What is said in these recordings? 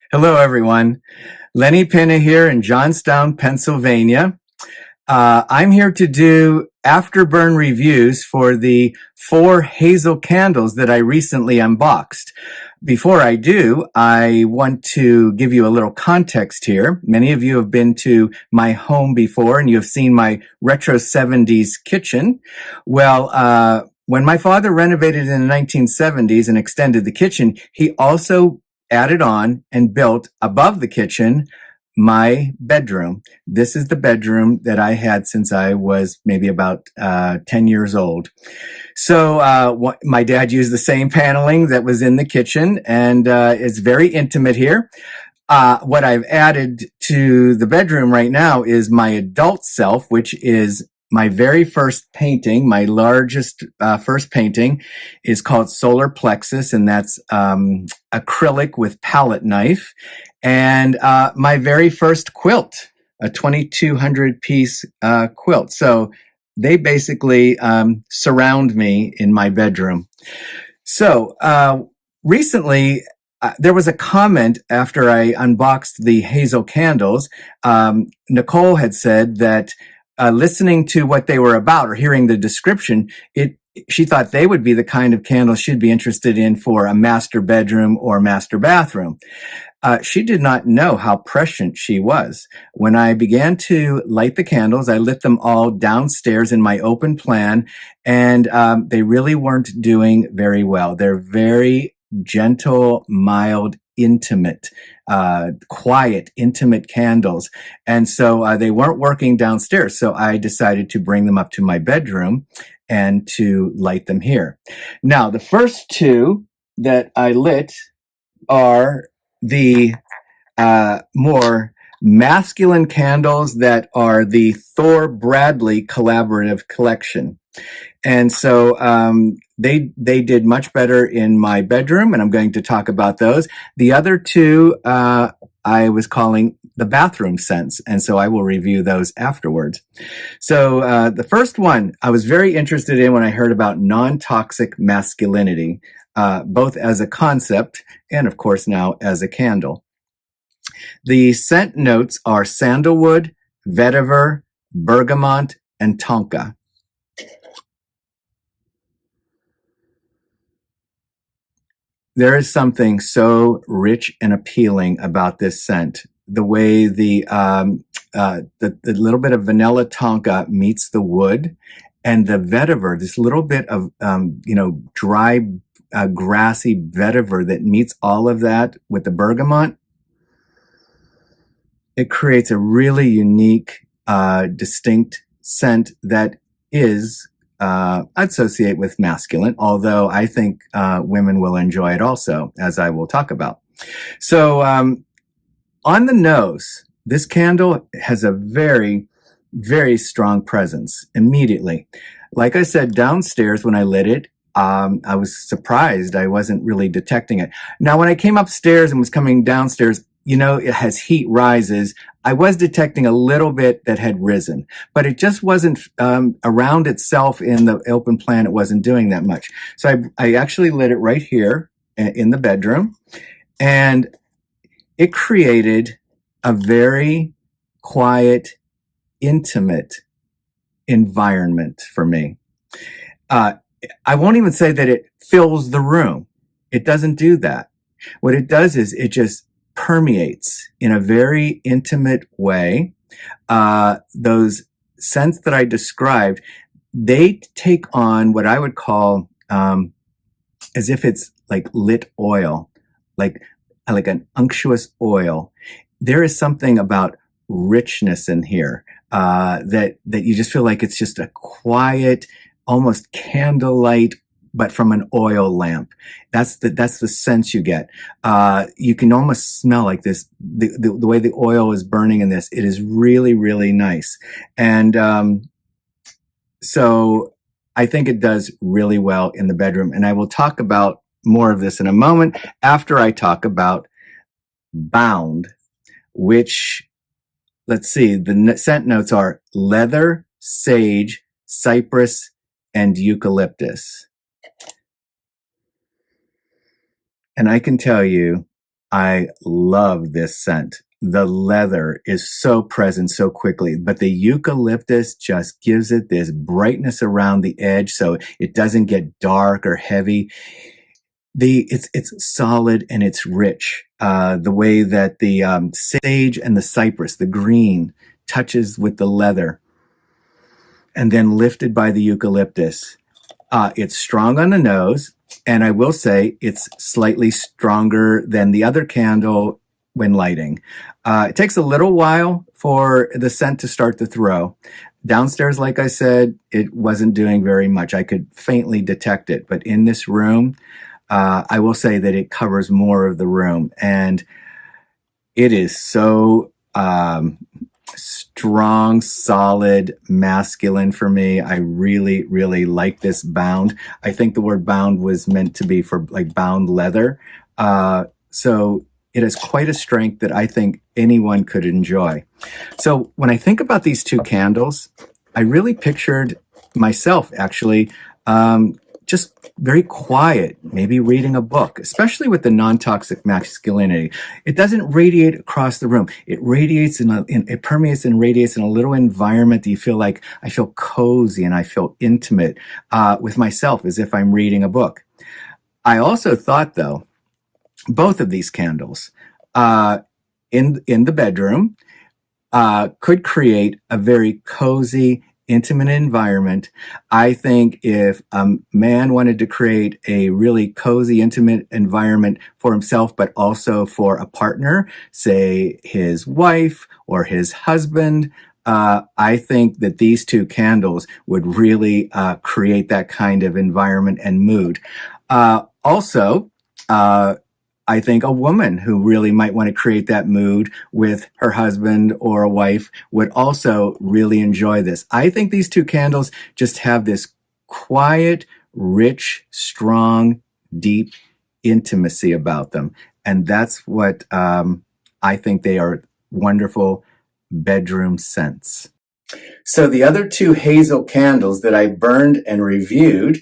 Hello, everyone. Lenny Pinna here in Johnstown, Pennsylvania. I'm here to do afterburn reviews for the 4 Hazel candles that I recently unboxed. Before I do, I want to give you a little context here. Many of you have been to my home before and you have seen my retro 70s kitchen. When my father renovated in the 1970s and extended the kitchen, he also added on and built above the kitchen my bedroom. This is the bedroom that I had since I was maybe about 10 years old. My dad used the same paneling that was in the kitchen, and it's very intimate here. What I've added to the bedroom right now is my adult self, which is my very first painting. My largest first painting is called Solar Plexus, and that's acrylic with palette knife. And my very first quilt, a 2,200 piece quilt. So they basically surround me in my bedroom. Recently, there was a comment after I unboxed the Hazel candles. Nicole had said that listening to what they were about or hearing the description, she thought they would be the kind of candles she'd be interested in for a master bedroom or master bathroom. She did not know how prescient she was. When I began to light the candles, I lit them all downstairs in my open plan, and they really weren't doing very well. They're very gentle, mild, intimate, quiet, intimate candles. And so they weren't working downstairs. So I decided to bring them up to my bedroom and to light them here. Now, the first two that I lit are the more masculine candles that are the Thor Bradley collaborative collection. And so they did much better in my bedroom, and I'm going to talk about those. The other two I was calling the bathroom scents, and so I will review those afterwards. So the first one I was very interested in when I heard about non-toxic masculinity, both as a concept and, of course, now as a candle. The scent notes are sandalwood, vetiver, bergamot, and tonka. There is something so rich and appealing about this scent. The way the little bit of vanilla tonka meets the wood, and the vetiver, this little bit of dry, grassy vetiver that meets all of that with the bergamot. It creates a really unique, distinct scent that is I'd associate with masculine, although I think women will enjoy it also, as I will talk about. So on the nose, this candle has a very, very strong presence immediately. Like I said, downstairs when I lit it, I was surprised I wasn't really detecting it. Now, when I came upstairs and was coming downstairs, as heat rises, I was detecting a little bit that had risen, but it just wasn't around itself in the open plan. It wasn't doing that much. So I actually lit it right here in the bedroom, and it created a very quiet, intimate environment for me. I won't even say that it fills the room. It doesn't do that. What it does is it just permeates in a very intimate way. Those scents that I described, they take on what I would call as if it's like lit oil, like an unctuous oil. There is something about richness in here that you just feel like it's just a quiet, almost candlelight, but from an oil lamp. That's the sense you get. You can almost smell like this, the way the oil is burning in this. It is really, really nice. And so I think it does really well in the bedroom. And I will talk about more of this in a moment after I talk about Bound, which, let's see, the scent notes are leather, sage, cypress, and eucalyptus. And I can tell you, I love this scent. The leather is so present so quickly, but the eucalyptus just gives it this brightness around the edge so it doesn't get dark or heavy. It's solid and it's rich. The way that the sage and the cypress, the green, touches with the leather and then lifted by the eucalyptus. It's strong on the nose, and I will say it's slightly stronger than the other candle when lighting. It takes a little while for the scent to start to throw. Downstairs, like I said, it wasn't doing very much. I could faintly detect it, but in this room, I will say that it covers more of the room, and it is so strong, solid, masculine for me. I really, really like this bound. I think the word bound was meant to be for like bound leather. So it has quite a strength that I think anyone could enjoy. So when I think about these two candles, I really pictured myself actually just very quiet, maybe reading a book, especially with the non-toxic masculinity. It doesn't radiate across the room. It radiates it permeates and radiates in a little environment that you feel like I feel cozy and I feel intimate with myself as if I'm reading a book. I also thought, though, both of these candles in the bedroom could create a very cozy, intimate environment. I think if a man wanted to create a really cozy, intimate environment for himself, but also for a partner, say his wife or his husband, I think that these two candles would really create that kind of environment and mood. Also, I think a woman who really might want to create that mood with her husband or a wife would also really enjoy this. I think these two candles just have this quiet, rich, strong, deep intimacy about them. And that's what I think they are wonderful bedroom scents. So the other two Hazel candles that I burned and reviewed,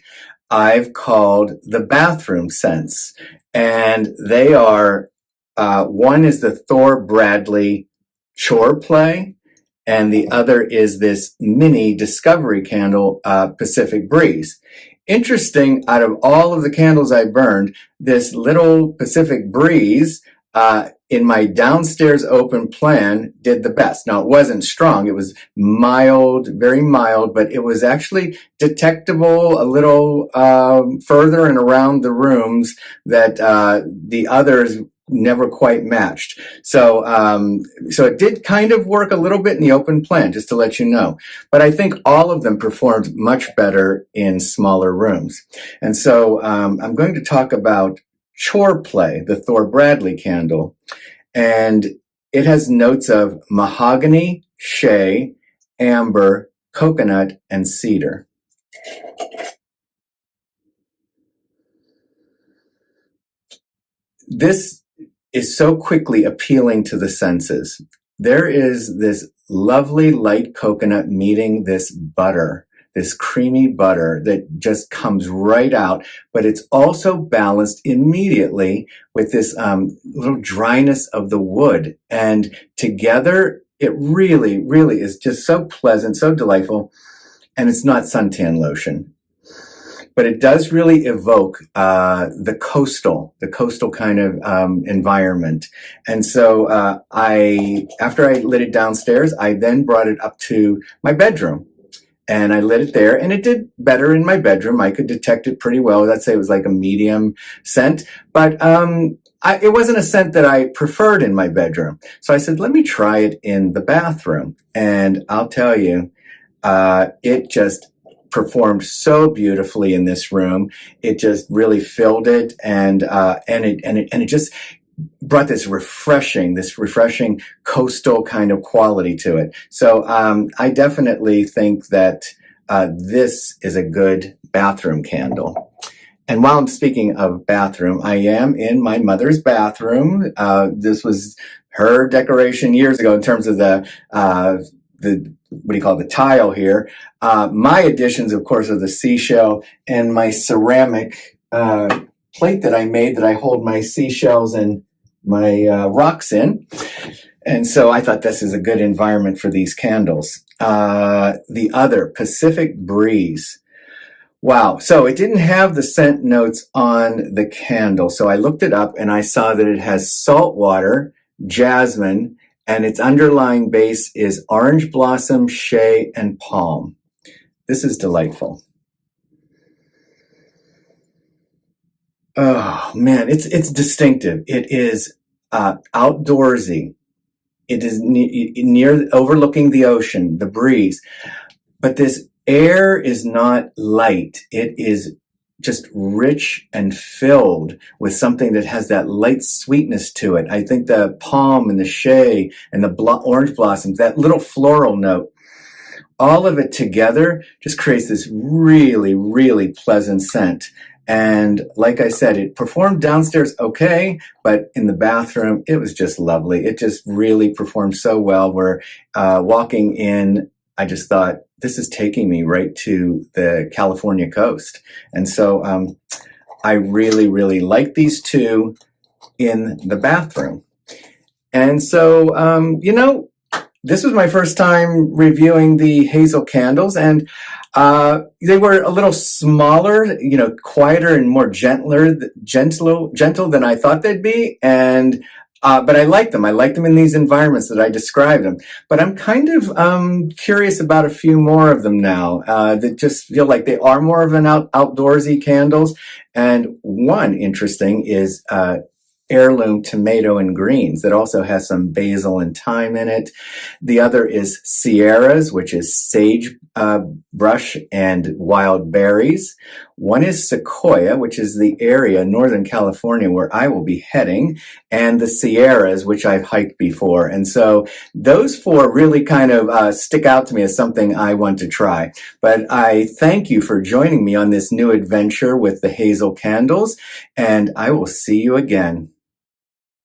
I've called the bathroom scents. And they are, one is the Thor Bradley Chore Play, and the other is this mini discovery candle, Pacific Breeze. Interesting, out of all of the candles I burned, this little Pacific Breeze, in my downstairs open plan did the best. Now, it wasn't strong. It was mild, very mild, but it was actually detectable a little further and around the rooms that the others never quite matched. So it did kind of work a little bit in the open plan, just to let you know. But I think all of them performed much better in smaller rooms. And so I'm going to talk about Chore Play, the Thor Bradley candle, and it has notes of mahogany, shea, amber, coconut, and cedar. This is so quickly appealing to the senses. There is this lovely light coconut meeting this butter, this creamy butter that just comes right out, but it's also balanced immediately with this little dryness of the wood. And together, it really, really is just so pleasant, so delightful. And it's not suntan lotion, but it does really evoke the coastal kind of environment. And so after I lit it downstairs, I then brought it up to my bedroom. And I lit it there, and it did better in my bedroom. I could detect it pretty well. I'd say it was like a medium scent, but it wasn't a scent that I preferred in my bedroom. So I said, let me try it in the bathroom. And I'll tell you, it just performed so beautifully in this room. It just really filled it, and it just brought this refreshing coastal kind of quality to it. So I definitely think that this is a good bathroom candle. And while I'm speaking of bathroom, I am in my mother's bathroom. This was her decoration years ago in terms of the what do you call it, the tile here. My additions, of course, are the seashell and my ceramic plate that I made that I hold my seashells and rocks in. And so I thought this is a good environment for these candles. The other, Pacific Breeze. Wow. So it didn't have the scent notes on the candle. So I looked it up and I saw that it has salt water, jasmine, and its underlying base is orange blossom, shea, and palm. This is delightful. Oh man, it's distinctive. It is outdoorsy. It is near overlooking the ocean, the breeze. But this air is not light. It is just rich and filled with something that has that light sweetness to it. I think the palm and the shea and the orange blossoms, that little floral note, all of it together just creates this really, really pleasant scent. And like I said, it performed downstairs okay, but in the bathroom, it was just lovely. It just really performed so well. Where walking in, I just thought, this is taking me right to the California coast. And so I really, really like these two in the bathroom. And so, this was my first time reviewing the Hazel candles, and they were a little smaller, quieter and more gentle than I thought they'd be. And but I like them. I like them in these environments that I described them. But I'm kind of curious about a few more of them now that just feel like they are more of an outdoorsy candles. And one interesting is heirloom tomato and greens that also has some basil and thyme in it. The other is sierras, which is sage brush and wild berries. One is sequoia, which is the area, Northern California, where I will be heading, and the Sierras, which I've hiked before. And so those four really kind of stick out to me as something I want to try. But I thank you for joining me on this new adventure with the Hazel candles, and I will see you again.